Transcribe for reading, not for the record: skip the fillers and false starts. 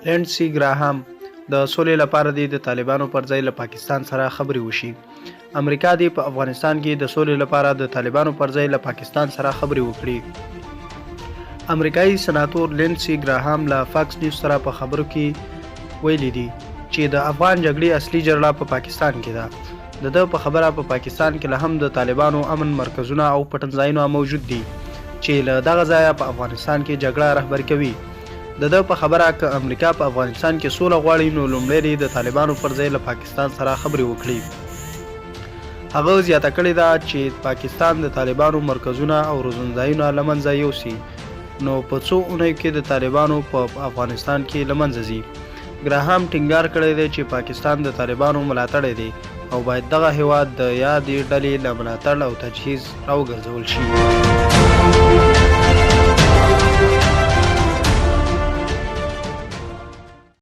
لینډسي ګراهام د سولې لپاره د طالبانو پر ځای له پاکستان سره خبرې وشي. امریکا دې په افغانستان کې د سولې لپاره د طالبانو پر ځای له پاکستان سره خبرې وکړي. امریکایي سناتور لینډسي ګراهام له فاکس نیوز سره په خبرو کې ویلي دي چې د افغان جګړې اصلي جګړه په پاکستان کې ده. د ده په خبره په پاکستان کې له هم د طالبانو امن مرکزونه او پټنځایونه موجود دي چې له دغه ځایه په افغانستان کې جګړه رهبري کوي. د ده په خبره که امریکا په افغانستان کې سوله غواړي نو لومړی د طالبانو پر ځای له پاکستان سره خبرې وکړي. هغه زیاته کړې ده چې پاکستان د طالبانو مرکزونه او روزنځایونه له منځه یوسي نو په څو اونیو کې د طالبانو په افغانستان کې له منځه ځي. ګراهام ټینګار کړی دی چې پاکستان د طالبانو ملاتړی دی او باید دغه هیواد د یادې ډلې له ملاتړ او تجهیز راوګرځول شي.